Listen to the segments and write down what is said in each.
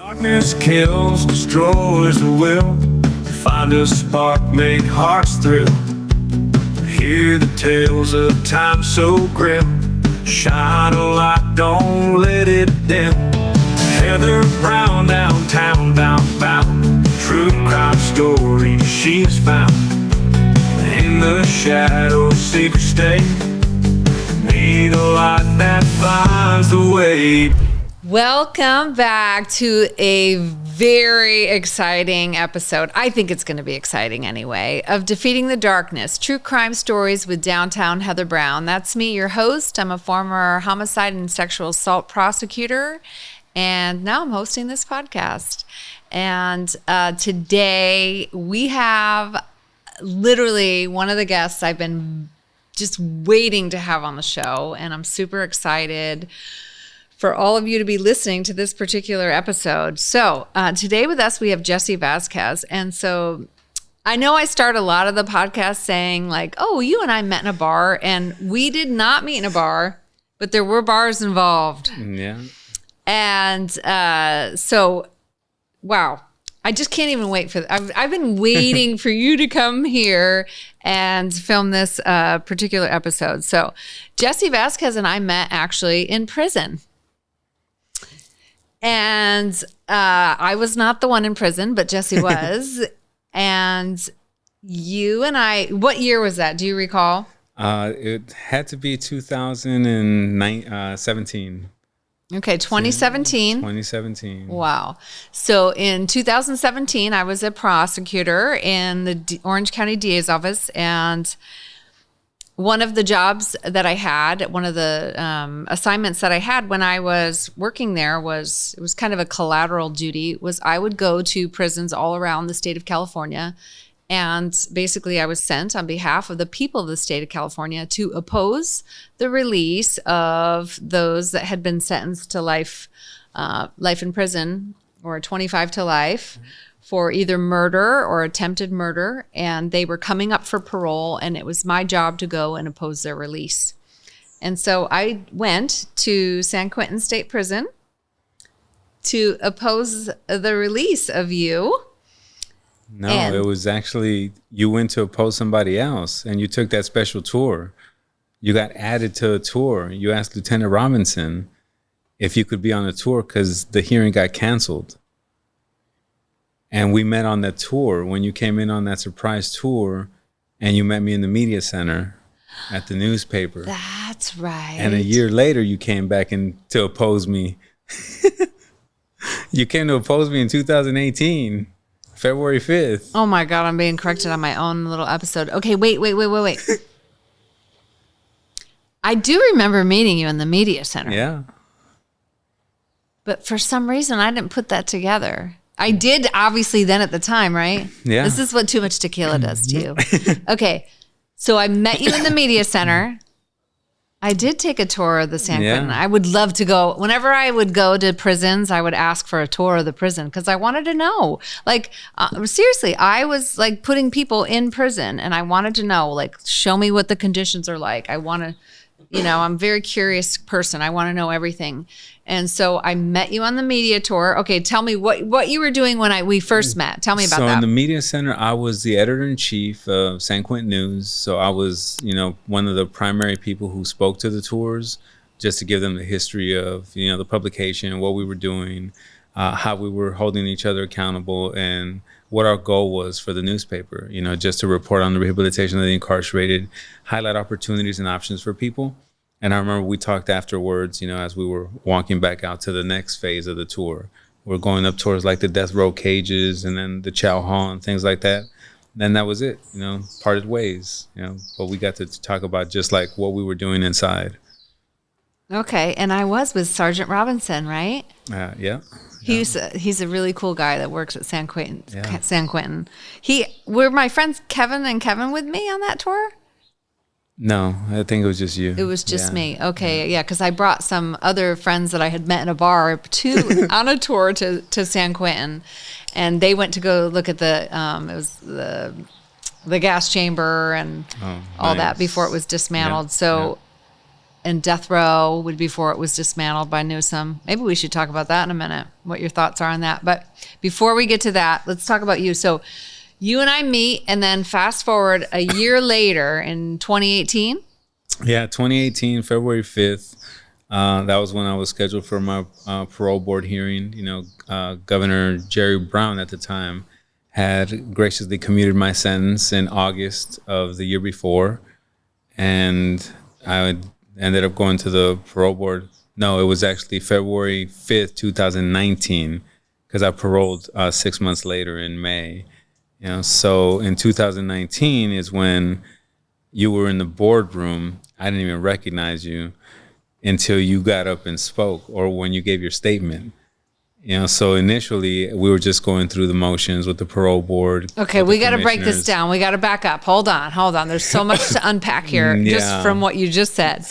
Darkness kills, destroys the will. Find a spark, make hearts thrill. Hear the tales of time so grim. Shine a light, don't let it dim. Heather Brown downtown, bound. True crime story she's found. In the shadows, secret stay. Need a light that finds the way. Welcome back to a very exciting episode. I think it's going to be exciting anyway, of Defeating the Darkness, True Crime Stories with Downtown Heather Brown. That's me, your host. I'm a former homicide and sexual assault prosecutor, and now I'm hosting this podcast. And today we have literally one of the guests I've been just waiting to have on the show, and I'm super excited for all of you to be listening to this particular episode. So today with us, we have Jesse Vasquez. And so I know I start a lot of the podcast saying like, oh, you and I met in a bar, and we did not meet in a bar, but there were bars involved. Yeah. And so, wow, I just can't even wait for I've been waiting for you to come here and film this particular episode. So Jesse Vasquez and I met actually in prison. And I was not the one in prison, but Jesse was. And you and I, what year was that? Do you recall? It had to be 2017. Okay, 2017. 2017. Wow. So in 2017, I was a prosecutor in the Orange County DA's office, and one of the jobs that I had, one of the assignments that I had when I was working there it was kind of a collateral duty, was I would go to prisons all around the state of California. And basically I was sent on behalf of the people of the state of California to oppose the release of those that had been sentenced to life in prison, or 25 to life, for either murder or attempted murder, and they were coming up for parole, and it was my job to go and oppose their release. And so I went to San Quentin State Prison to oppose the release of you. No, it was actually, you went to oppose somebody else, and you took that special tour. You got added to a tour. You asked Lieutenant Robinson if you could be on a tour because the hearing got canceled. And we met on that tour when you came in on that surprise tour, and you met me in the media center at the newspaper. That's right. And a year later, you came back to oppose me. You came to oppose me in 2018, February 5th. Oh my God, I'm being corrected on my own little episode. Okay, wait. I do remember meeting you in the media center. Yeah. But for some reason, I didn't put that together. I did, obviously, then at the time, right? Yeah. This is what too much tequila does to you. Okay. So I met you in the media center. I did take a tour of the San Quentin. I would love to go. Whenever I would go to prisons, I would ask for a tour of the prison because I wanted to know. Like, seriously, I was like putting people in prison, and I wanted to know, like, show me what the conditions are like. I want to, I'm a very curious person. I want to know everything. And so I met you on the media tour. Okay, tell me what you were doing when we first met. Tell me about that. So in the media center, I was the editor-in-chief of San Quentin News. So I was, one of the primary people who spoke to the tours, just to give them the history of, the publication, what we were doing, how we were holding each other accountable, and what our goal was for the newspaper, just to report on the rehabilitation of the incarcerated, highlight opportunities and options for people. And I remember we talked afterwards, as we were walking back out to the next phase of the tour. We're going up towards like the death row cages and then the chow hall and things like that. Then that was it, parted ways, but we got to talk about just like what we were doing inside. Okay. And I was with Sergeant Robinson, right? Yeah. He's a really cool guy that works at San Quentin. Yeah. San Quentin. Were my friends Kevin and Kevin with me on that tour? No, I think it was just you. It was just me. Okay, yeah, because I brought some other friends that I had met in a bar on a tour to San Quentin, and they went to go look at the gas chamber and all that before it was dismantled. in death row before it was dismantled by Newsom. Maybe we should talk about that in a minute, what your thoughts are on that. But before we get to that, let's talk about you. So you and I meet, and then fast forward a year later in 2018. Yeah, 2018, February 5th. That was when I was scheduled for my parole board hearing. Governor Jerry Brown at the time had graciously commuted my sentence in August of the year before. And I ended up going to the parole board. No, it was actually February 5th, 2019, because I paroled 6 months later in May. So in 2019 is when you were in the boardroom. I didn't even recognize you until you got up and spoke, or when you gave your statement. So initially we were just going through the motions with the parole board. Okay, we got to break this down. We got to back up. Hold on. There's so much to unpack here just from what you just said.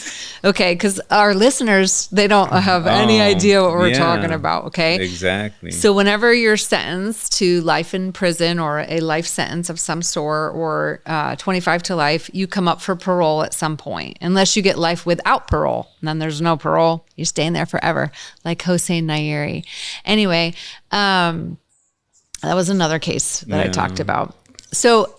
Okay, because our listeners, they don't have any idea what we're talking about, okay? Exactly. So whenever you're sentenced to life in prison or a life sentence of some sort, or 25 to life, you come up for parole at some point, unless you get life without parole. And then there's no parole. You're staying there forever, like Hossein Nayeri. Anyway, that was another case that I talked about. So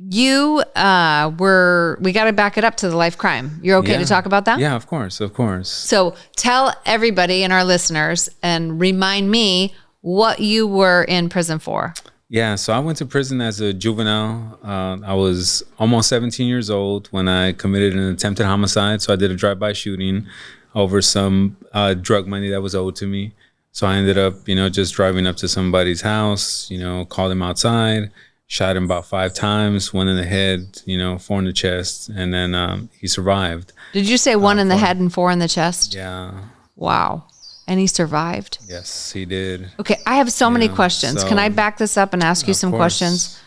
you we got to back it up to the life crime. You're okay to talk about that? Yeah, of course. So tell everybody and our listeners, and remind me what you were in prison for. Yeah, so I went to prison as a juvenile. I was almost 17 years old when I committed an attempted homicide. So I did a drive-by shooting over some drug money that was owed to me. So I ended up, just driving up to somebody's house, called him outside, shot him about 5 times, 1 in the head, 4 in the chest, and then he survived. Did you say 1 in the head and 4 in the chest? Yeah. Wow. And he survived? Yes, he did. Okay, I have so many questions. Can I back this up and ask you some questions?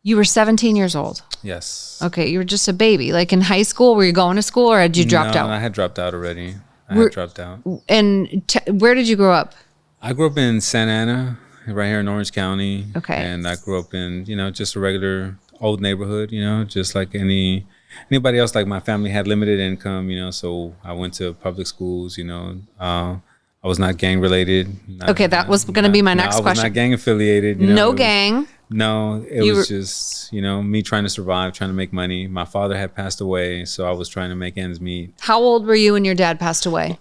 You were 17 years old. Yes. Okay, you were just a baby. Like in high school, were you going to school, or had you dropped out? No, I had dropped out already. Had dropped out. And where did you grow up? I grew up in Santa Ana, right here in Orange County. Okay. And I grew up in, just a regular old neighborhood, just like anybody else. Like my family had limited income, so I went to public schools, I was not gang related. Okay, that was going to be my next question. I was not gang affiliated. No gang. No, it was just, me trying to survive, trying to make money. My father had passed away, so I was trying to make ends meet. How old were you when your dad passed away?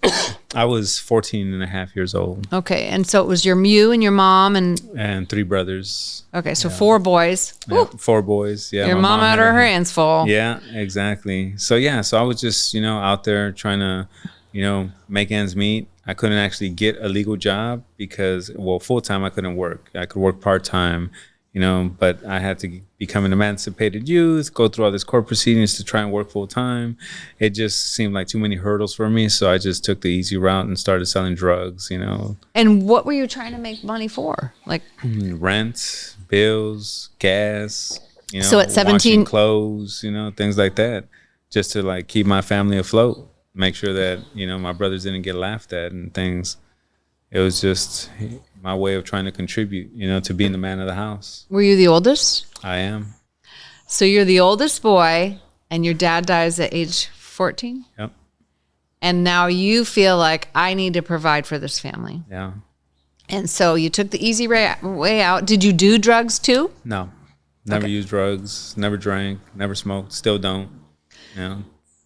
I was 14 and a half years old. Okay, and so it was you and your mom and 3 brothers. Okay, so 4 boys. Yeah, 4 boys, yeah. Your mom had her hands full. Yeah, exactly. So I was just, out there trying to, make ends meet. I couldn't actually get a legal job because, full-time I couldn't work. I could work part-time, but I had to become an emancipated youth, go through all this court proceedings to try and work full-time. It just seemed like too many hurdles for me, so I just took the easy route and started selling drugs, And what were you trying to make money for? Like rent, bills, gas, so at 17, washing clothes, things like that, just to like keep my family afloat. Make sure that, my brothers didn't get laughed at and things. It was just my way of trying to contribute, to being the man of the house. Were you the oldest? I am. So you're the oldest boy, and your dad dies at age 14? Yep. And now you feel like, I need to provide for this family. Yeah. And so you took the easy way out. Did you do drugs too? No. Never used drugs, never drank, never smoked, still don't.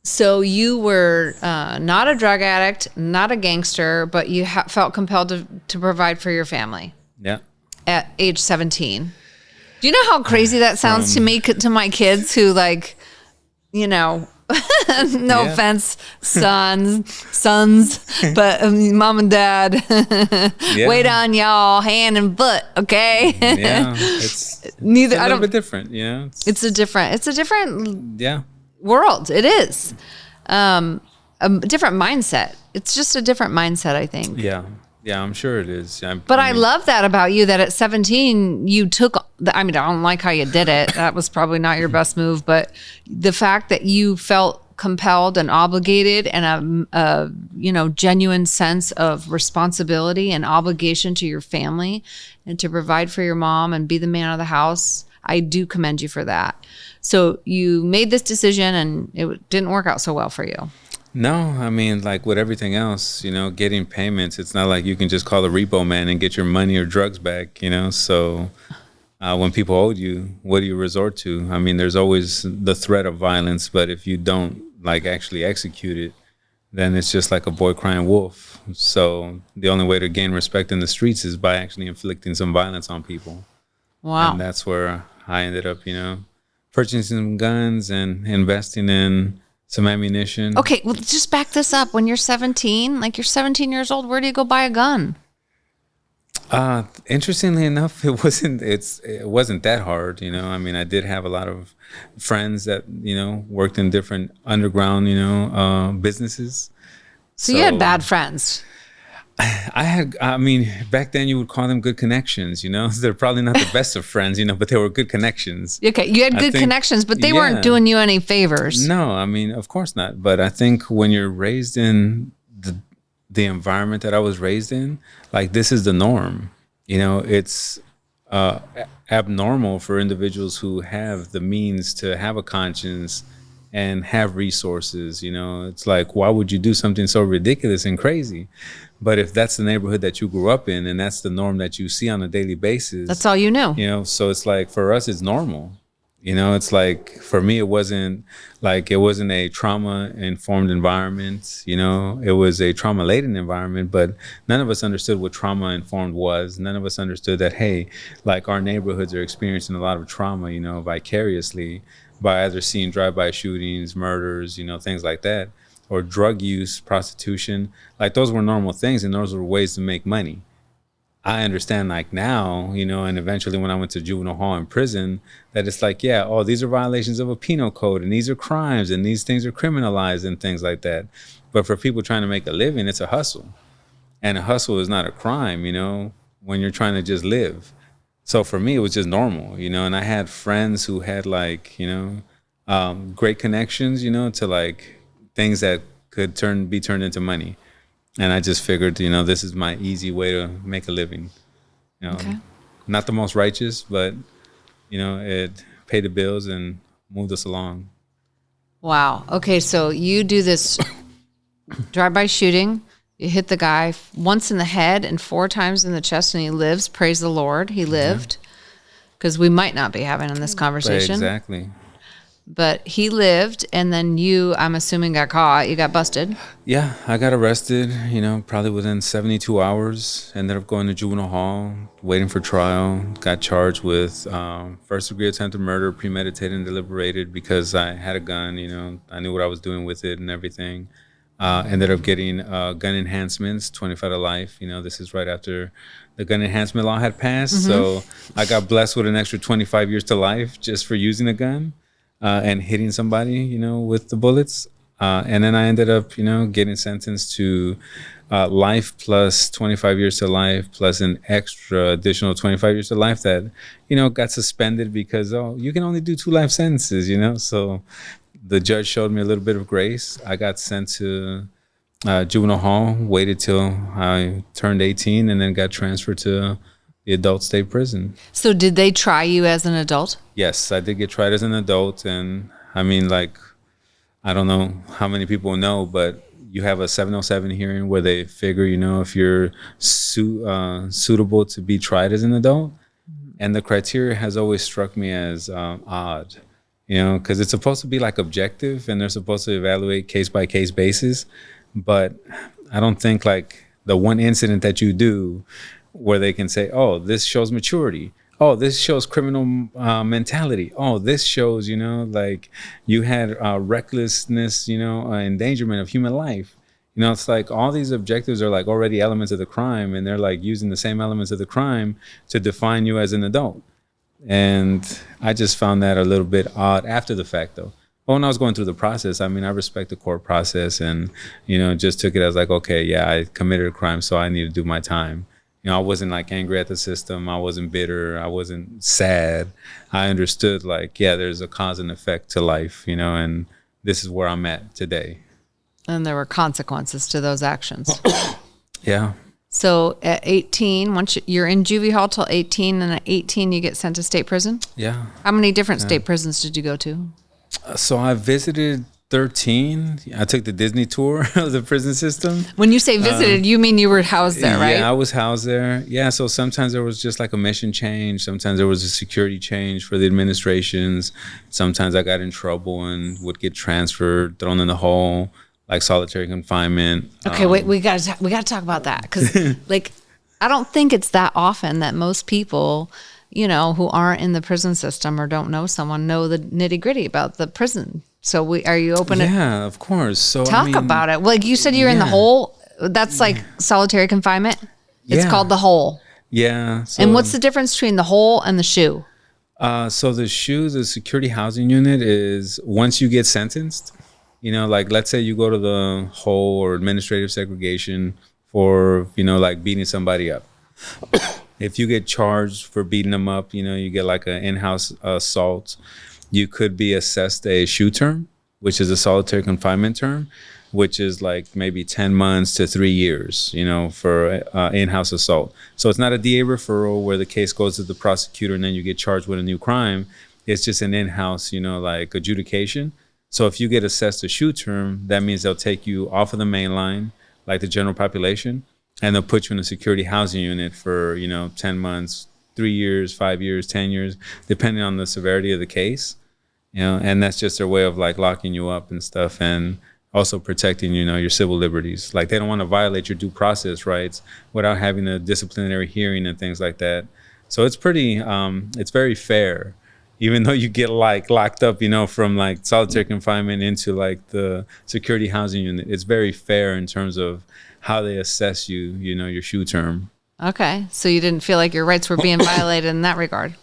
So you were not a drug addict, not a gangster, but you felt compelled to provide for your family. Yeah. At age 17. Do you know how crazy that sounds to me, to my kids who no offense, sons, but mom and dad, wait on y'all, hand and foot, okay? Yeah. It's a little bit different, It's a different yeah. world. It is a different mindset. It's just a different mindset, I think. Yeah, I'm sure it is. I love that about you, that at 17 you took I don't like how you did it. That was probably not your best move, but the fact that you felt compelled and obligated, and a genuine sense of responsibility and obligation to your family, and to provide for your mom and be the man of the house. I do commend you for that. So you made this decision and it didn't work out so well for you. No, I mean, like with everything else, getting payments, it's not like you can just call the repo man and get your money or drugs back. So when people owed you, what do you resort to? I mean, there's always the threat of violence, but if you don't like actually execute it, then it's just like a boy crying wolf. So the only way to gain respect in the streets is by actually inflicting some violence on people. Wow. And that's where I ended up, purchasing some guns and investing in some ammunition. Okay, well, just back this up. When you're 17, like you're 17 years old, where do you go buy a gun? Interestingly enough, it wasn't that hard. I mean, I did have a lot of friends that, worked in different underground, businesses. So you had bad friends. I mean, back then you would call them good connections, They're probably not the best of friends, but they were good connections. Okay, you had good connections, but they weren't doing you any favors. No, I mean, of course not. But I think when you're raised in the environment that I was raised in, like this is the norm. It's abnormal for individuals who have the means to have a conscience and have resources. It's like, why would you do something so ridiculous and crazy? But if that's the neighborhood that you grew up in and that's the norm that you see on a daily basis, that's all you knew. So it's like for us, it's normal. It's like for me, it wasn't a trauma-informed environment. It was a trauma-laden environment, but none of us understood what trauma-informed was. None of us understood that, hey, like our neighborhoods are experiencing a lot of trauma, vicariously by either seeing drive-by shootings, murders, things like that, or drug use, prostitution. Like those were normal things and those were ways to make money. I understand like now, and eventually when I went to juvenile hall and prison, that it's like, yeah, oh, these are violations of a penal code and these are crimes and these things are criminalized and things like that. But for people trying to make a living, it's a hustle. And a hustle is not a crime, when you're trying to just live. So for me, it was just normal, and I had friends who had like, great connections, to like things that could be turned into money. And I just figured, this is my easy way to make a living. Okay. Not the most righteous, but, it paid the bills and moved us along. Wow. Okay, so you do this drive-by shooting. You hit the guy once in the head and 4 times in the chest, and he lives. Praise the Lord, he lived. Because we might not be having this conversation. Exactly. But he lived, and then you, I'm assuming, got caught. You got busted. Yeah, I got arrested, probably within 72 hours. Ended up going to juvenile hall, waiting for trial. Got charged with first-degree attempted murder, premeditated and deliberated because I had a gun, I knew what I was doing with it and everything. Ended up getting gun enhancements, 25 to life. This is right after the gun enhancement law had passed. Mm-hmm. So I got blessed with an extra 25 years to life just for using a gun. And hitting somebody, with the bullets. And then I ended up, getting sentenced to life plus 25 years to life plus an extra additional 25 years to life that, got suspended because, you can only do 2 life sentences, So the judge showed me a little bit of grace. I got sent to juvenile hall, waited till I turned 18 and then got transferred to the adult state prison. So did they try you as an adult? Yes, I did get tried as an adult. And I mean, like, I don't know how many people know, but you have a 707 hearing where they figure, if you're suitable to be tried as an adult. And the criteria has always struck me as odd, because it's supposed to be like objective and they're supposed to evaluate case by case basis. But I don't think like the one incident that you do where they can say, oh, this shows maturity. Oh, this shows criminal mentality. Oh, this shows, like you had recklessness, endangerment of human life. It's like all these objectives are like already elements of the crime and they're like using the same elements of the crime to define you as an adult. And I just found that a little bit odd after the fact though. But when I was going through the process, I mean, I respect the court process and, just took it as like, okay, yeah, I committed a crime, so I need to do my time. I wasn't like angry at the system. I wasn't bitter. I wasn't sad. I understood like, yeah, there's a cause and effect to life, and this is where I'm at today. And there were consequences to those actions. Yeah. So at 18, once you're in juvie hall till 18, and at 18 you get sent to state prison. Yeah. How many different state prisons did you go to? So I visited 13. I took the Disney tour of the prison system. When you say visited, you mean you were housed there, right? Yeah, I was housed there. Yeah, so sometimes there was just like a mission change. Sometimes there was a security change for the administrations. Sometimes I got in trouble and would get transferred, thrown in the hole, like solitary confinement. Okay, wait, we got to talk about that, because like I don't think it's that often that most people, who aren't in the prison system or don't know someone, know the nitty gritty about the prison. So are you open to Yeah, of course. So talk about it? Like you said, you're in the hole. That's like solitary confinement. It's called the hole. Yeah. So, And what's the difference between the hole and the shoe? So the security housing unit is once you get sentenced, like let's say you go to the hole or administrative segregation for, like beating somebody up. If you get charged for beating them up, you get like an in-house assault. You could be assessed a shoe term, which is a solitary confinement term, which is like maybe 10 months to 3 years, for in-house assault. So it's not a DA referral where the case goes to the prosecutor and then you get charged with a new crime. It's just an in-house, like adjudication. So if you get assessed a shoe term, that means they'll take you off of the main line, like the general population, and they'll put you in a security housing unit for, 10 months, 3 years, 5 years, 10 years, depending on the severity of the case. And that's just their way of like locking you up and stuff, and also protecting, your civil liberties. Like they don't want to violate your due process rights without having a disciplinary hearing and things like that. So it's it's very fair, even though you get like locked up, from like solitary confinement into like the security housing unit. It's very fair in terms of how they assess you, your shoe term. Okay, so you didn't feel like your rights were being violated in that regard?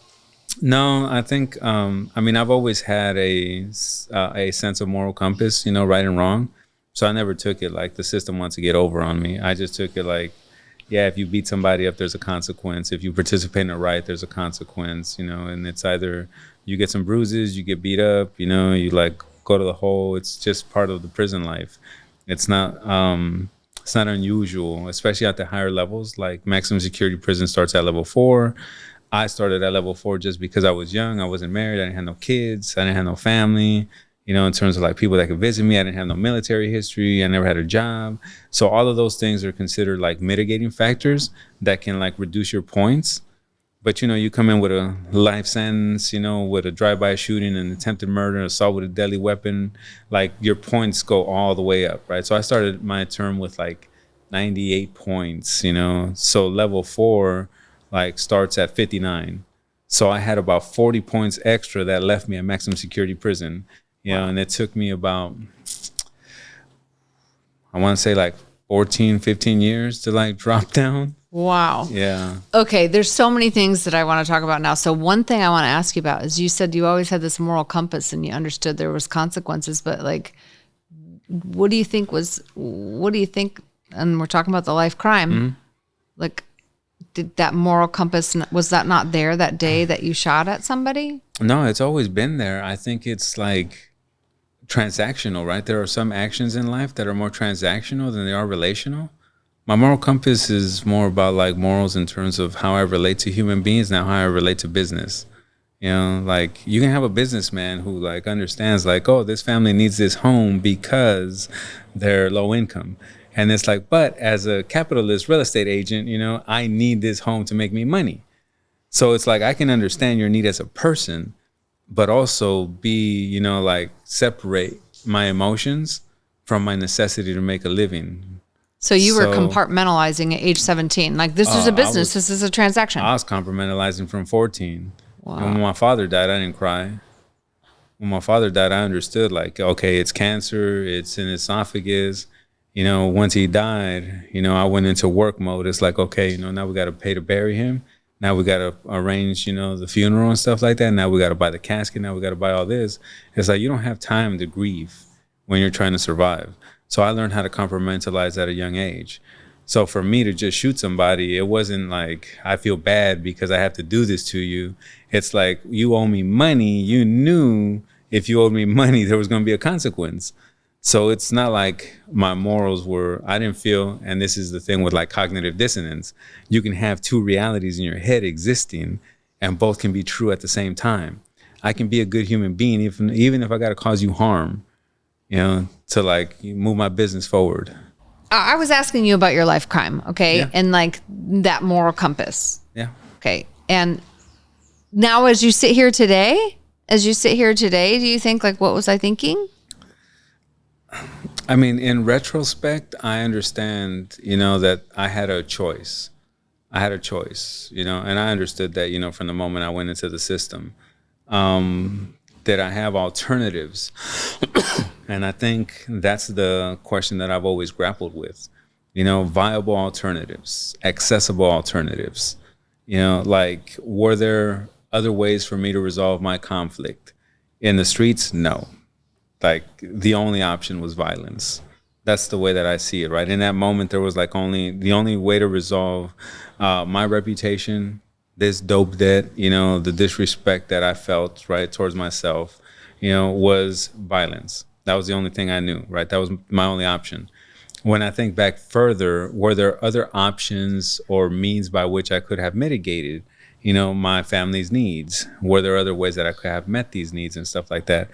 No, I think, I've always had a sense of moral compass, right and wrong. So I never took it like the system wants to get over on me. I just took it like, yeah, if you beat somebody up, there's a consequence. If you participate in a riot, there's a consequence, and it's either you get some bruises, you get beat up, you like go to the hole. It's just part of the prison life. It's not unusual, especially at the higher levels. Like maximum security prison starts at level 4. I started at level 4 just because I was young. I wasn't married. I didn't have no kids. I didn't have no family, in terms of like people that could visit me. I didn't have no military history. I never had a job. So all of those things are considered like mitigating factors that can like reduce your points. But, you come in with a life sentence, with a drive-by shooting and attempted murder, assault with a deadly weapon, like your points go all the way up, right? So I started my term with like 98 points, So level 4 like starts at 59. So I had about 40 points extra that left me at maximum security prison, wow. And it took me about, I want to say like 14, 15 years to like drop down. Wow. Yeah. Okay, there's so many things that I want to talk about now. So one thing I want to ask you about is you said you always had this moral compass and you understood there was consequences, but like, what do you think, and we're talking about the life crime, like, did that moral compass, was that not there that day that you shot at somebody? No, it's always been there. I think it's like transactional, right? There are some actions in life that are more transactional than they are relational. My moral compass is more about like morals in terms of how I relate to human beings, now how I relate to business. Like you can have a businessman who like understands like, oh, this family needs this home because they're low income. And it's like, but as a capitalist real estate agent, I need this home to make me money. So it's like, I can understand your need as a person, but also be, like separate my emotions from my necessity to make a living. So you were compartmentalizing at age 17. Like this is a business, this is a transaction. I was compartmentalizing from 14. Wow. And when my father died, I didn't cry. When my father died, I understood like, okay, it's cancer, it's in esophagus. Once he died, I went into work mode. It's like, okay, now we got to pay to bury him. Now we got to arrange, the funeral and stuff like that. Now we got to buy the casket. Now we got to buy all this. It's like, you don't have time to grieve when you're trying to survive. So I learned how to compartmentalize at a young age. So for me to just shoot somebody, it wasn't like, I feel bad because I have to do this to you. It's like, you owe me money. You knew if you owed me money, there was going to be a consequence. So it's not like my morals were, I didn't feel, and this is the thing with like cognitive dissonance, you can have two realities in your head existing and both can be true at the same time. I can be a good human being, even if I got to cause you harm, to like move my business forward. I was asking you about your life crime, okay? Yeah. And like that moral compass. Yeah. Okay. And now as you sit here today, do you think like, what was I thinking? I mean, in retrospect, I understand, that I had a choice. And I understood that, from the moment I went into the system, that I have alternatives. And I think that's the question that I've always grappled with, viable alternatives, accessible alternatives, like, were there other ways for me to resolve my conflict? In the streets? No. Like, the only option was violence. That's the way that I see it, right? In that moment, there was like the only way to resolve my reputation, this dope debt, the disrespect that I felt, right, towards myself, was violence. That was the only thing I knew, right? That was my only option. When I think back further, were there other options or means by which I could have mitigated, my family's needs? Were there other ways that I could have met these needs and stuff like that?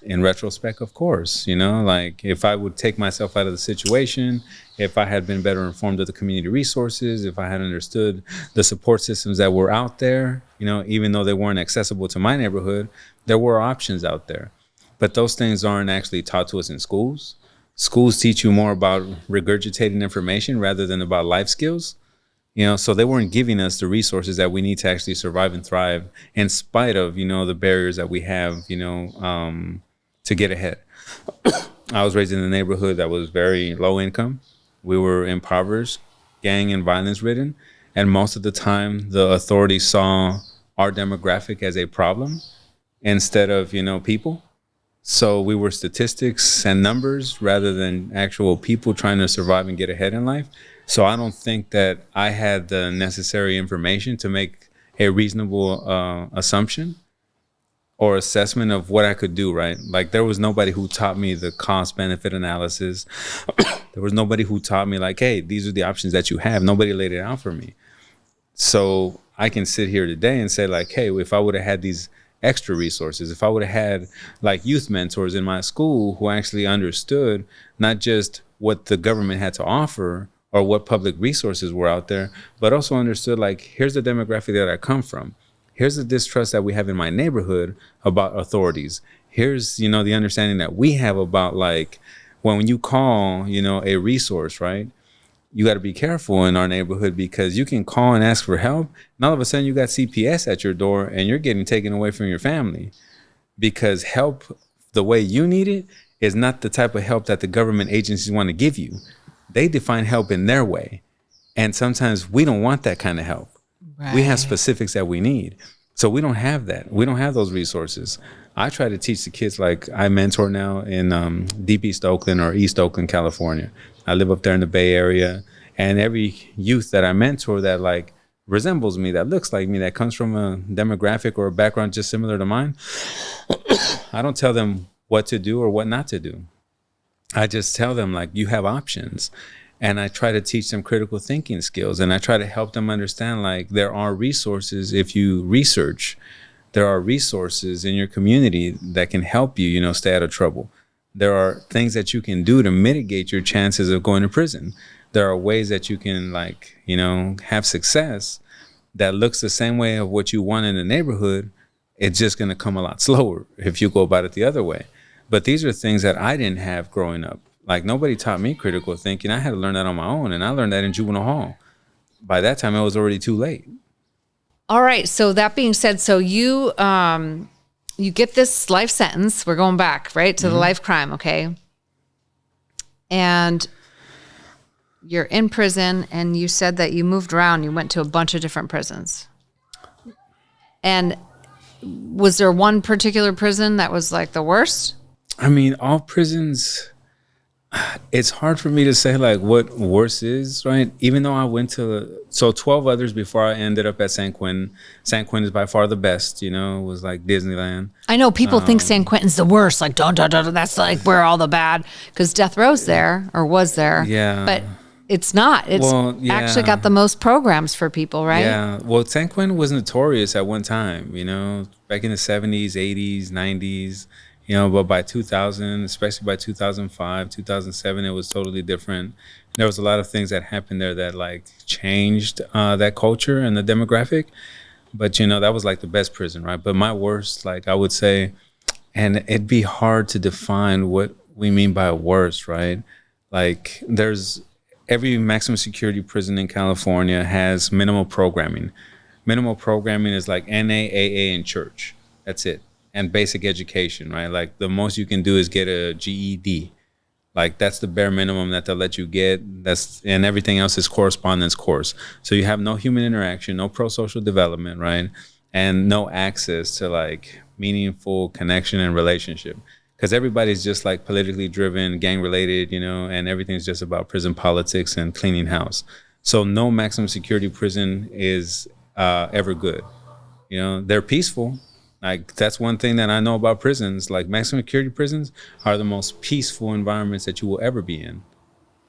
In retrospect, of course, like if I would take myself out of the situation, if I had been better informed of the community resources, if I had understood the support systems that were out there, even though they weren't accessible to my neighborhood, there were options out there. But those things aren't actually taught to us in schools. Schools teach you more about regurgitating information rather than about life skills. So they weren't giving us the resources that we need to actually survive and thrive in spite of, the barriers that we have, to get ahead. I was raised in a neighborhood that was very low income. We were impoverished, gang and violence ridden. And most of the time, the authorities saw our demographic as a problem instead of, people. So we were statistics and numbers rather than actual people trying to survive and get ahead in life. So I don't think that I had the necessary information to make a reasonable assumption or assessment of what I could do, right? Like, there was nobody who taught me the cost benefit analysis. There was nobody who taught me like, hey, these are the options that you have. Nobody laid it out for me. So I can sit here today and say like, hey, if I would have had these extra resources, if I would have had like youth mentors in my school who actually understood not just what the government had to offer or what public resources were out there, but also understood like, here's the demographic that I come from. Here's the distrust that we have in my neighborhood about authorities. Here's, the understanding that we have about like, when you call, a resource, right? You got to be careful in our neighborhood because you can call and ask for help. And all of a sudden you got CPS at your door and you're getting taken away from your family because help the way you need it is not the type of help that the government agencies want to give you. They define help in their way. And sometimes we don't want that kind of help. Right. We have specifics that we need. So we don't have that. We don't have those resources. I try to teach the kids, like I mentor now in Deep East Oakland or East Oakland, California. I live up there in the Bay Area. And every youth that I mentor that like resembles me, that looks like me, that comes from a demographic or a background just similar to mine, I don't tell them what to do or what not to do. I just tell them like, you have options. And I try to teach them critical thinking skills. And I try to help them understand like there are resources if you research. There are resources in your community that can help you, stay out of trouble. There are things that you can do to mitigate your chances of going to prison. There are ways that you can like, have success that looks the same way of what you want in the neighborhood. It's just going to come a lot slower if you go about it the other way. But these are things that I didn't have growing up. Like nobody taught me critical thinking. I had to learn that on my own. And I learned that in juvenile hall. By that time, it was already too late. All right. So that being said, so you get this life sentence. We're going back, right, to the life crime. Okay. And you're in prison and you said that you moved around. You went to a bunch of different prisons. And was there one particular prison that was like the worst? I mean, all prisons, It's hard for me to say like what worse is, right? Even though I went to 12 others before I ended up at San Quentin. San Quentin is by far the best, you know, it was like Disneyland. I know people think San Quentin's the worst. Like, don't, that's like where all the bad, because Death Row's there or was there. Yeah. But it's not. It's actually got the most programs for people, right? Yeah. Well, San Quentin was notorious at one time, you know, back in the 70s, 80s, 90s, you know, but by 2000, especially by 2005, 2007, it was totally different. There was a lot of things that happened there that like changed that culture and the demographic. But, you know, that was like the best prison, right? But my worst, like I would say, and it'd be hard to define what we mean by worst, right? Like there's every maximum security prison in California has minimal programming. Minimal programming is like NA, AA, and church. That's it. And basic education, right? Like the most you can do is get a GED. Like that's the bare minimum that they'll let you get. And everything else is correspondence course. So you have no human interaction, no pro-social development, right? And no access to like meaningful connection and relationship. Because everybody's just like politically driven, gang related, you know, and everything's just about prison politics and cleaning house. So no maximum security prison is ever good. You know, they're peaceful. Like that's one thing that I know about prisons. Like maximum security prisons are the most peaceful environments that you will ever be in.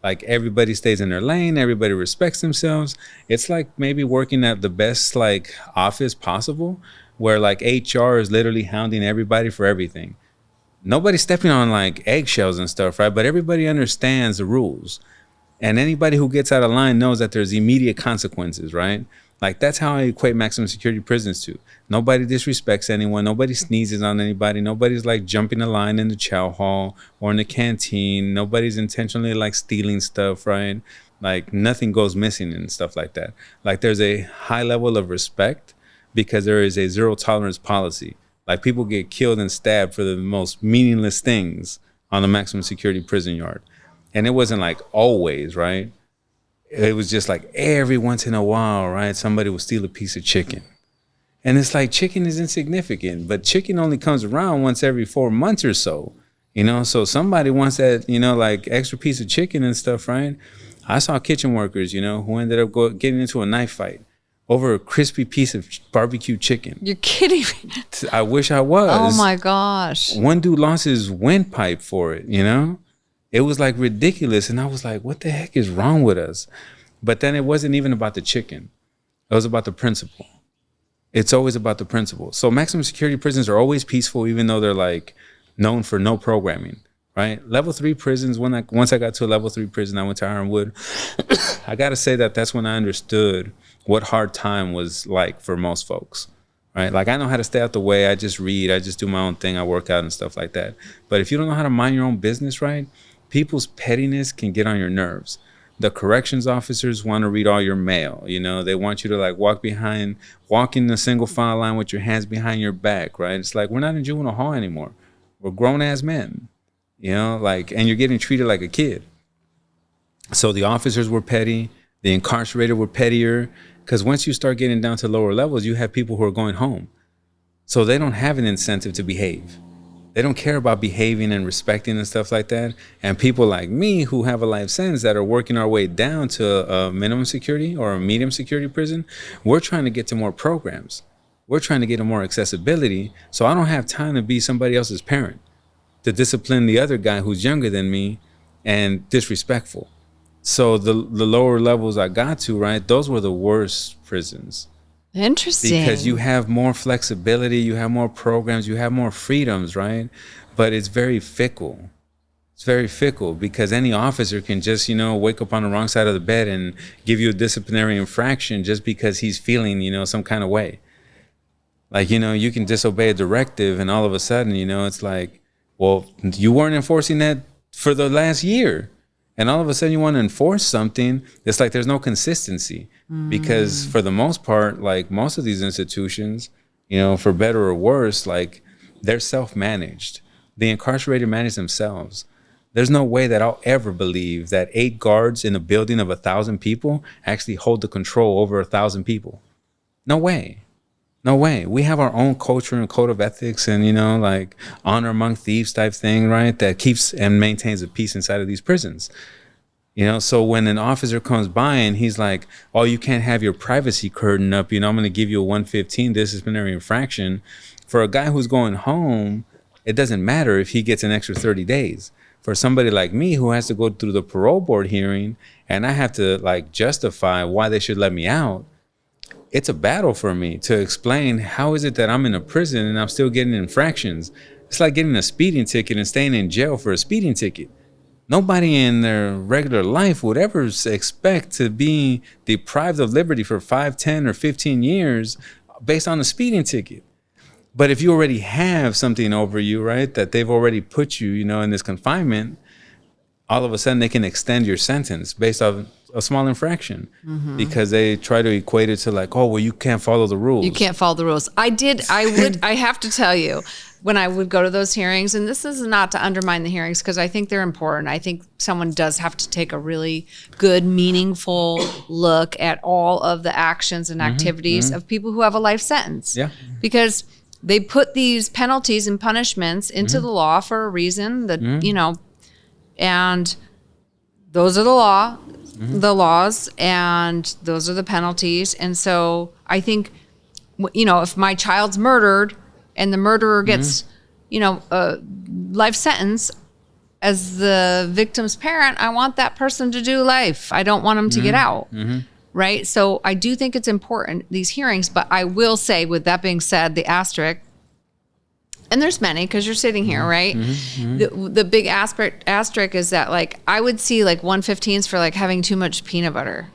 Like everybody stays in their lane, everybody respects themselves. It's like maybe working at the best like office possible, where like HR is literally hounding everybody for everything. Nobody's stepping on like eggshells and stuff, right? But everybody understands the rules. And anybody who gets out of line knows that there's immediate consequences, right? Like that's how I equate maximum security prisons to. Nobody disrespects anyone. Nobody sneezes on anybody. Nobody's like jumping the line in the chow hall or in the canteen. Nobody's intentionally like stealing stuff, right? Like nothing goes missing and stuff like that. Like there's a high level of respect because there is a zero tolerance policy. Like people get killed and stabbed for the most meaningless things on the maximum security prison yard. And it wasn't like always, right? It was just like every once in a while, right? Somebody would steal a piece of chicken. And it's like chicken is insignificant, but chicken only comes around once every 4 months or so, you know? So somebody wants that, you know, like extra piece of chicken and stuff, right? I saw kitchen workers, you know, who ended up getting into a knife fight over a crispy piece of barbecue chicken. You're kidding me. I wish I was. Oh my gosh. One dude lost his windpipe for it, you know? It was like ridiculous. And I was like, what the heck is wrong with us? But then it wasn't even about the chicken. It was about the principle. It's always about the principle. So maximum security prisons are always peaceful, even though they're like known for no programming, right? Level 3 prisons, once I got to a level 3 prison, I went to Ironwood. I got to say that's when I understood what hard time was like for most folks, right? Like I know how to stay out the way. I just read, I just do my own thing. I work out and stuff like that. But if you don't know how to mind your own business, right? People's pettiness can get on your nerves. The corrections officers want to read all your mail. You know, they want you to like walk in the single file line with your hands behind your back, right? It's like, we're not in juvenile hall anymore. We're grown ass men, you know, like, and you're getting treated like a kid. So the officers were petty. The incarcerated were pettier. Because once you start getting down to lower levels, you have people who are going home. So they don't have an incentive to behave. They don't care about behaving and respecting and stuff like that. And people like me who have a life sentence that are working our way down to a minimum security or a medium security prison, we're trying to get to more programs. We're trying to get to more accessibility. So I don't have time to be somebody else's parent, to discipline the other guy who's younger than me and disrespectful. So the lower levels I got to, right, those were the worst prisons. Interesting. Because you have more flexibility, you have more programs, you have more freedoms, right? But it's very fickle. It's very fickle because any officer can just, you know, wake up on the wrong side of the bed and give you a disciplinary infraction just because he's feeling, you know, some kind of way. Like, you know, you can disobey a directive and all of a sudden, you know, it's like, well, you weren't enforcing that for the last year. And all of a sudden you want to enforce something. It's like there's no consistency because for the most part, like most of these institutions, you know, for better or worse, like they're self-managed. The incarcerated manage themselves. There's no way that I'll ever believe that 8 guards in a building of 1,000 people actually hold the control over 1,000 people. No way. No way. We have our own culture and code of ethics and, like honor among thieves type thing, right? That keeps and maintains the peace inside of these prisons. So when an officer comes by and he's like, oh, you can't have your privacy curtain up, I'm going to give you a 115 disciplinary infraction. For a guy who's going home, it doesn't matter if he gets an extra 30 days. For somebody like me who has to go through the parole board hearing and I have to like justify why they should let me out, it's a battle for me to explain how is it that I'm in a prison and I'm still getting infractions. It's like getting a speeding ticket and staying in jail for a speeding ticket. Nobody in their regular life would ever expect to be deprived of liberty for 5, 10, or 15 years based on a speeding ticket. But if you already have something over you, right, that they've already put you, in this confinement, all of a sudden they can extend your sentence based off a small infraction because they try to equate it to like, oh, well, you can't follow the rules. You can't follow the rules. I have to tell you, when I would go to those hearings, and this is not to undermine the hearings because I think they're important. I think someone does have to take a really good, meaningful look at all of the actions and activities of people who have a life sentence. Yeah. Because they put these penalties and punishments into the law for a reason that, and those are the laws, and those are the penalties. And so I think, if my child's murdered and the murderer gets, a life sentence, as the victim's parent, I want that person to do life. I don't want them to get out. Right? So I do think it's important, these hearings, but I will say, with that being said, the asterisk, and there's many because you're sitting here, right? The big asterisk is that, like, I would see like 115s for like having too much peanut butter,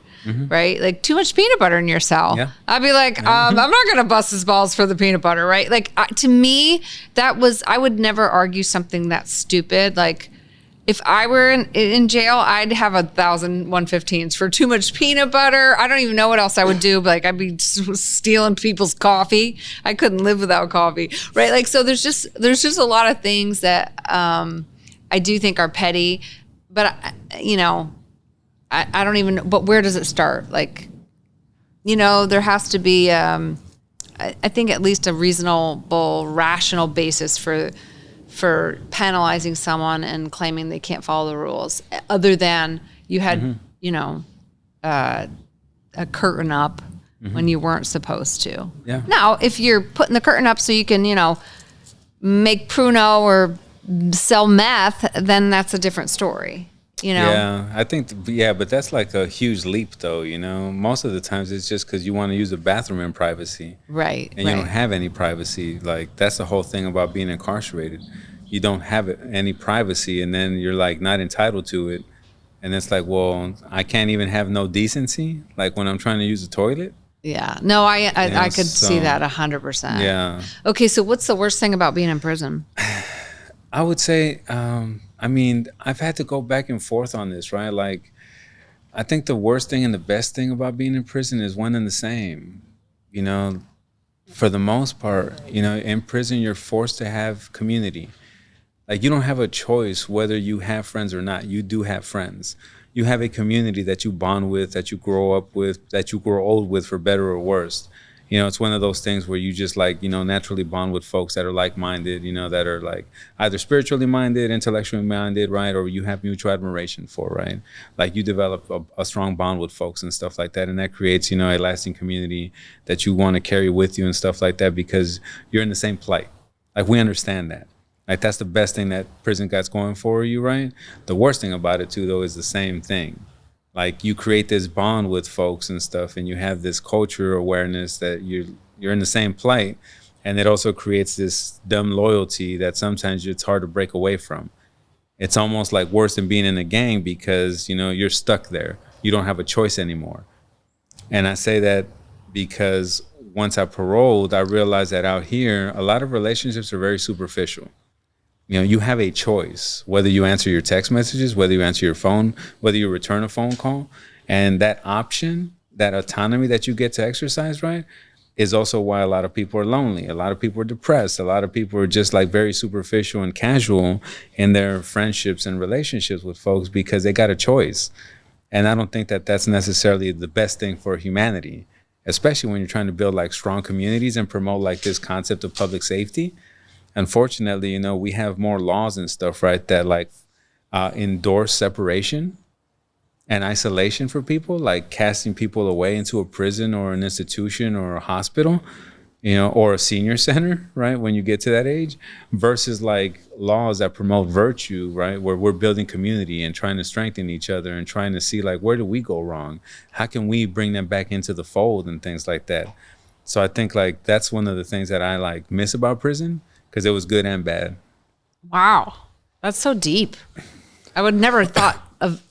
right? Like too much peanut butter in your cell. Yeah. I'd be like, I'm not going to bust his balls for the peanut butter, right? Like to me, I would never argue something that stupid. Like if I were in jail, I'd have 1,000 115s for too much peanut butter. I don't even know what else I would do. But like I'd be stealing people's coffee. I couldn't live without coffee, right? Like so, there's just a lot of things that I do think are petty. But I don't even. But where does it start? Like, there has to be. I think at least a reasonable, rational basis for penalizing someone and claiming they can't follow the rules, other than you had, a curtain up when you weren't supposed to. Yeah. Now, if you're putting the curtain up so you can, make Pruno or sell meth, then that's a different story. Yeah, I think, but that's like a huge leap though, Most of the times it's just because you want to use the bathroom in privacy. Right. And you don't have any privacy. Like, that's the whole thing about being incarcerated. You don't have any privacy, and then you're like not entitled to it. And it's like, well, I can't even have no decency, like when I'm trying to use the toilet. Yeah. No, I could see that 100%. Yeah. Okay, so what's the worst thing about being in prison? I would say, I've had to go back and forth on this, right? Like, I think the worst thing and the best thing about being in prison is one and the same. For the most part, in prison, you're forced to have community. Like, you don't have a choice whether you have friends or not. You do have friends. You have a community that you bond with, that you grow up with, that you grow old with, for better or worse. It's one of those things where you just like, naturally bond with folks that are like-minded, that are like either spiritually minded, intellectually minded, right? Or you have mutual admiration for, right? Like you develop a strong bond with folks and stuff like that. And that creates, a lasting community that you want to carry with you and stuff like that, because you're in the same plight. Like, we understand that. Like, that's the best thing that prison got's going for you, right? The worst thing about it too, though, is the same thing. Like, you create this bond with folks and stuff, and you have this culture awareness that you're in the same plight, and it also creates this dumb loyalty that sometimes it's hard to break away from. It's almost like worse than being in a gang, because you're stuck there. You don't have a choice anymore. And I say that because once I paroled, I realized that out here, a lot of relationships are very superficial. You have a choice, whether you answer your text messages, whether you answer your phone, whether you return a phone call. And that option, that autonomy that you get to exercise, right, is also why a lot of people are lonely. A lot of people are depressed. A lot of people are just like very superficial and casual in their friendships and relationships with folks, because they got a choice. And I don't think that that's necessarily the best thing for humanity. especially when you're trying to build like strong communities and promote like this concept of public safety. Unfortunately, you know, we have more laws and stuff, right, that like endorse separation and isolation for people, like casting people away into a prison or an institution or a hospital, you know, or a senior center, right, when you get to that age, versus like laws that promote virtue, right, where we're building community and trying to strengthen each other and trying to see like, where do we go wrong? How can we bring them back into the fold and things like that? So I think like that's one of the things that I like miss about prison, because it was good and bad. Wow. That's so deep. I would never have thought of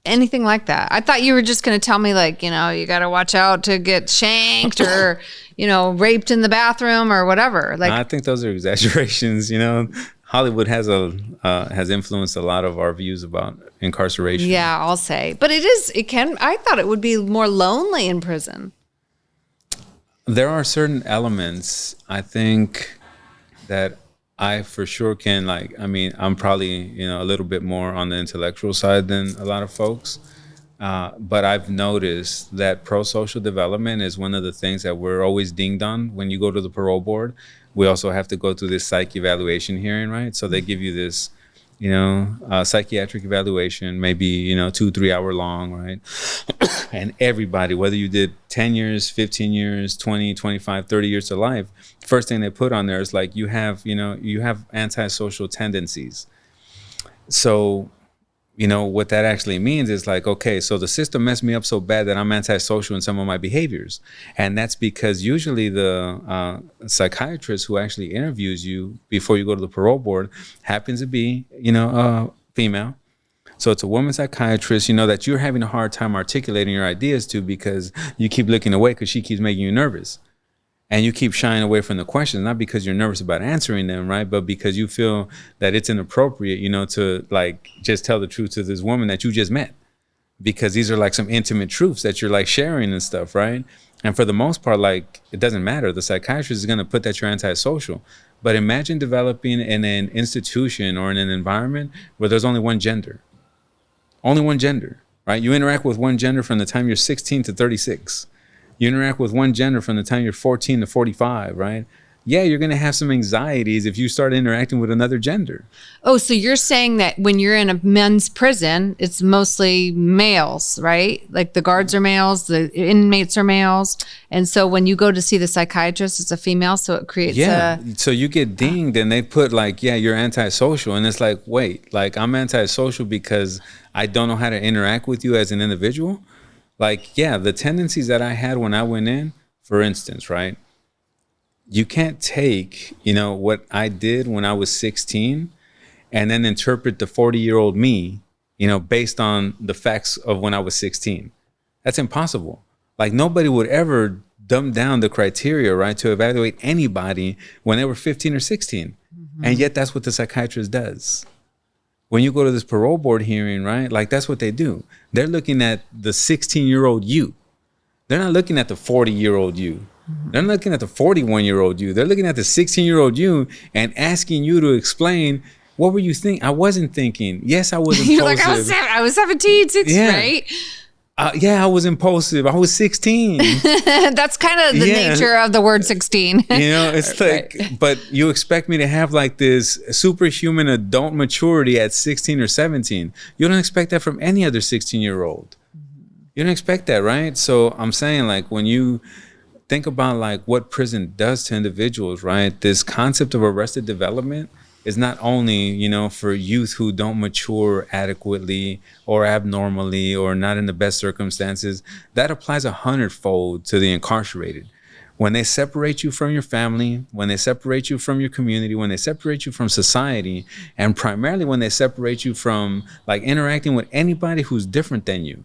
anything like that. I thought you were just going to tell me like, you know, you got to watch out to get shanked or, you know, raped in the bathroom or whatever. Like, I think those are exaggerations. You know, Hollywood has influenced a lot of our views about incarceration. yeah, I'll say. But I thought it would be more lonely in prison. There are certain elements, I think, that I for sure can like, I mean, I'm probably, you know, a little bit more on the intellectual side than a lot of folks. But I've noticed that pro-social development is one of the things that we're always dinged on when you go to the parole board. We also have to go through this psych evaluation hearing, right? So they give you this, you know, psychiatric evaluation, maybe, you know, 2-3 hour long, right? And everybody, whether you did 10 years, 15 years, 20, 25, 30 years to life, first thing they put on there is like, you have antisocial tendencies. So, you know, what that actually means is like, okay, so the system messed me up so bad that I'm antisocial in some of my behaviors. And that's because usually the psychiatrist who actually interviews you before you go to the parole board happens to be, you know, female. So it's a woman psychiatrist, you know, that you're having a hard time articulating your ideas to because you keep looking away because she keeps making you nervous. And you keep shying away from the questions, not because you're nervous about answering them, right? But because you feel that it's inappropriate, you know, to like just tell the truth to this woman that you just met. Because these are like some intimate truths that you're like sharing and stuff, right? And for the most part, like, it doesn't matter. The psychiatrist is going to put that you're antisocial. But imagine developing in an institution or in an environment where there's only one gender. Only one gender, right? You interact with one gender from the time you're 16 to 36. You interact with one gender from the time you're 14 to 45, right? Yeah, you're going to have some anxieties if you start interacting with another gender. Oh, so you're saying that when you're in a men's prison, it's mostly males, right? Like the guards are males, the inmates are males. And so when you go to see the psychiatrist, it's a female. So it creates So you get dinged and they put like, yeah, you're antisocial. And it's like, wait, like I'm antisocial because I don't know how to interact with you as an individual. Like, yeah, the tendencies that I had when I went in, for instance, right? You can't take, you know, what I did when I was 16 and then interpret the 40-year-old me, you know, based on the facts of when I was 16. That's impossible. Like nobody would ever dumb down the criteria, right, to evaluate anybody when they were 15 or 16. Mm-hmm. And yet that's what the psychiatrist does. When you go to this parole board hearing, right, like that's what they do. They're looking at the 16-year-old you. They're not looking at the 40-year-old you. Mm-hmm. They're not looking at the 41-year-old you. They're looking at the 16-year-old you and asking you to explain, what were you thinking? I wasn't thinking. Yes, I was impulsive. You're like, I was 17, 16, yeah. Right? Yeah, I was impulsive. I was 16. That's kind of the nature of the word 16. You know, it's like, right. But you expect me to have like this superhuman adult maturity at 16 or 17. You don't expect that from any other 16-year-old. You don't expect that, right? So I'm saying like when you think about like what prison does to individuals, right? This concept of arrested development is not only, you know, for youth who don't mature adequately or abnormally or not in the best circumstances. That applies 100-fold to the incarcerated. When they separate you from your family, when they separate you from your community, when they separate you from society, and primarily when they separate you from like interacting with anybody who's different than you.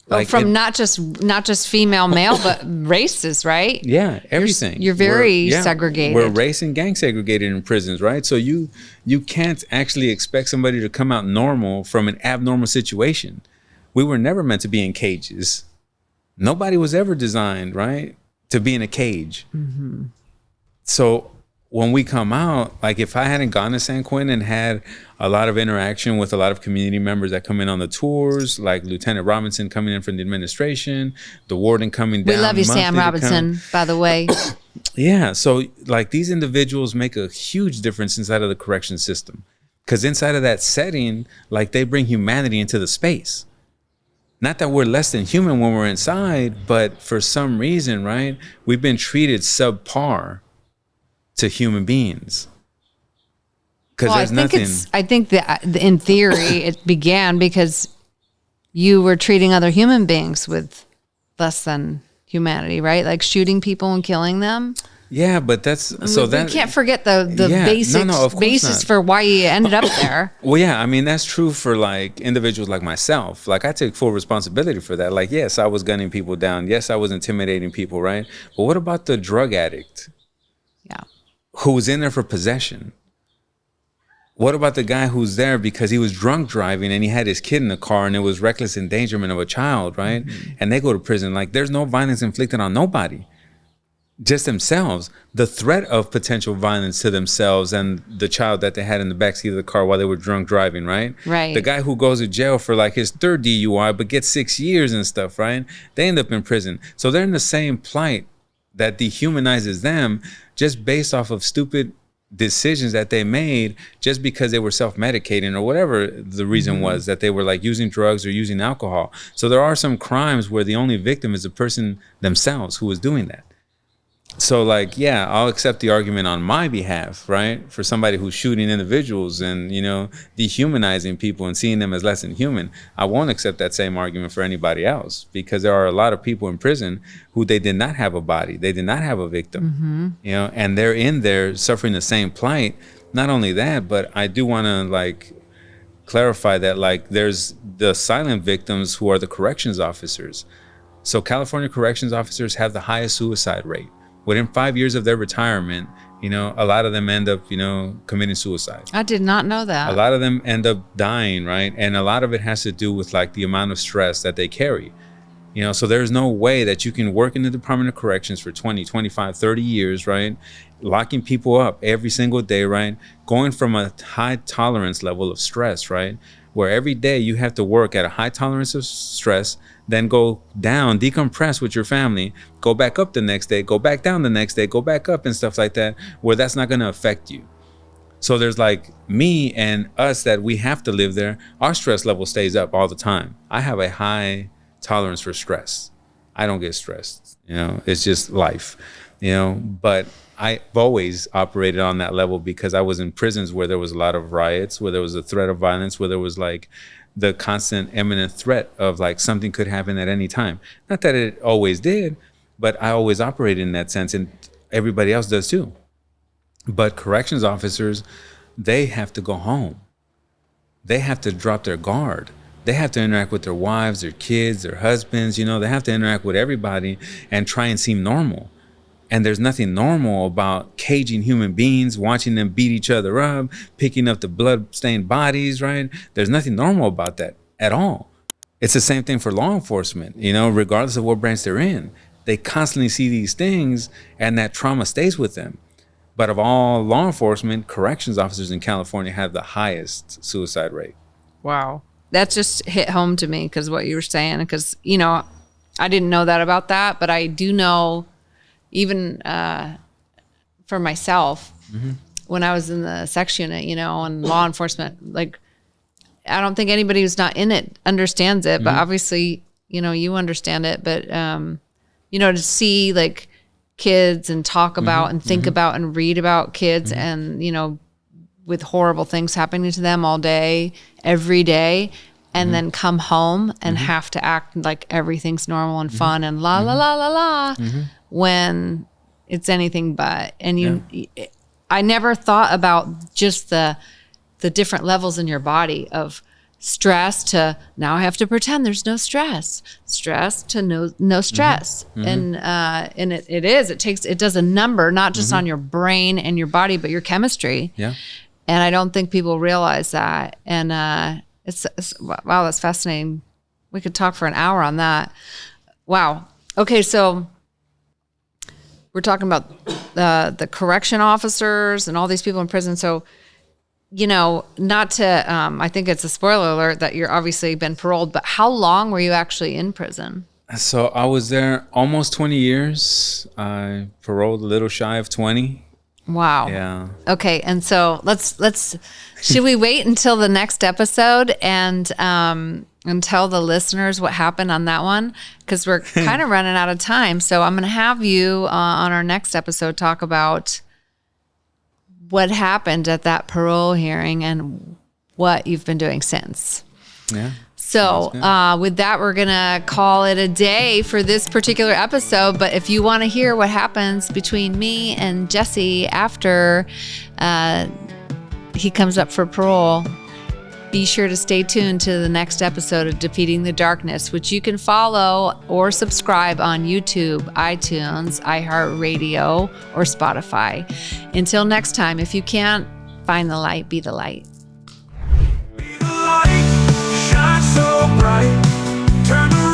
Like from not just female, male, but races, right? Yeah, everything. You're very segregated. We're race and gang segregated in prisons, right? So you can't actually expect somebody to come out normal from an abnormal situation. We were never meant to be in cages. Nobody was ever designed, right, to be in a cage. Mm-hmm. So when we come out, like if I hadn't gone to San Quentin and had a lot of interaction with a lot of community members that come in on the tours, like Lieutenant Robinson coming in from the administration, the warden coming down. We love you, Sam monthly to Robinson, by the way. Yeah. So like these individuals make a huge difference inside of the correction system, because inside of that setting, like they bring humanity into the space. Not that we're less than human when we're inside, but for some reason, right, we've been treated subpar to human beings. Because Well, I think that in theory it began because you were treating other human beings with less than humanity, right? Like shooting people and killing them. Yeah, but that's so that you can't forget the Yeah, basics of course basis not. for why you ended up there. Well, yeah, I mean, that's true for like individuals like myself. Like I take full responsibility for that. Like, yes, I was gunning people down. Yes, I was intimidating people, right? But what about the drug addict Yeah. who was in there for possession? What about the guy who's there because he was drunk driving and he had his kid in the car and it was reckless endangerment of a child, right? And they go to prison. Like there's no violence inflicted on nobody. Just themselves, the threat of potential violence to themselves and the child that they had in the backseat of the car while they were drunk driving, right? Right. The guy who goes to jail for like his third DUI but gets 6 years and stuff, right? They end up in prison. So they're in the same plight that dehumanizes them just based off of stupid decisions that they made just because they were self-medicating or whatever the reason was, that they were like using drugs or using alcohol. So there are some crimes where the only victim is the person themselves who is doing that. So like, yeah, I'll accept the argument on my behalf, right? For somebody who's shooting individuals and, you know, dehumanizing people and seeing them as less than human. I won't accept that same argument for anybody else, because there are a lot of people in prison who they did not have a body. They did not have a victim, you know, and they're in there suffering the same plight. Not only that, but I do want to like clarify that like there's the silent victims who are the corrections officers. So California corrections officers have the highest suicide rate. Within 5 years of their retirement, you know, a lot of them end up, you know, committing suicide. I did not know that. A lot of them end up dying, right? And a lot of it has to do with like the amount of stress that they carry. You know, so there's no way that you can work in the Department of Corrections for 20, 25, 30 years, right? Locking people up every single day, right? Going from a high tolerance level of stress, right? Where every day you have to work at a high tolerance of stress, then go down, decompress with your family, go back up the next day, go back down the next day, go back up and stuff like that, where that's not going to affect you. So there's like me and us that we have to live there. Our stress level stays up all the time. I have a high tolerance for stress. I don't get stressed, you know, it's just life, you know, but I've always operated on that level because I was in prisons where there was a lot of riots, where there was a threat of violence, where there was like the constant imminent threat of like something could happen at any time. Not that it always did, but I always operated in that sense, and everybody else does too. But corrections officers, they have to go home. They have to drop their guard. They have to interact with their wives, their kids, their husbands, you know, they have to interact with everybody and try and seem normal. And there's nothing normal about caging human beings, watching them beat each other up, picking up the blood-stained bodies, right? There's nothing normal about that at all. It's the same thing for law enforcement, you know, regardless of what branch they're in. They constantly see these things and that trauma stays with them. But of all law enforcement, corrections officers in California have the highest suicide rate. Wow. That just hit home to me because what you were saying, because, you know, I didn't know that about that, but I do know even for myself, when I was in the sex unit, you know, and law enforcement, like, I don't think anybody who's not in it understands it, but obviously, you know, you understand it. But, you know, to see like kids and talk about and think about and read about kids and, you know, with horrible things happening to them all day, every day, and then come home and have to act like everything's normal and fun and la, la, la, la, la, when it's anything but. And I never thought about just the different levels in your body of stress to now I have to pretend there's no stress to no stress. And it does a number, not just on your brain and your body, but your chemistry. Yeah. And I don't think people realize that. And it's wow, that's fascinating. We could talk for an hour on that. Wow. Okay, so we're talking about the correction officers and all these people in prison. So, not to, I think it's a spoiler alert that you're obviously been paroled, but how long were you actually in prison? So I was there almost 20 years. I paroled a little shy of 20. Wow. Yeah. Okay. And so let's should we wait until the next episode and tell the listeners what happened on that one? Because we're kind of running out of time. So I'm going to have you on our next episode talk about what happened at that parole hearing and what you've been doing since. Yeah. So with that, we're going to call it a day for this particular episode. But if you want to hear what happens between me and Jesse after he comes up for parole, be sure to stay tuned to the next episode of Defeating the Darkness, which you can follow or subscribe on YouTube, iTunes, iHeartRadio, or Spotify. Until next time, if you can't find the light, be the light. Be the light, shine so bright, turn the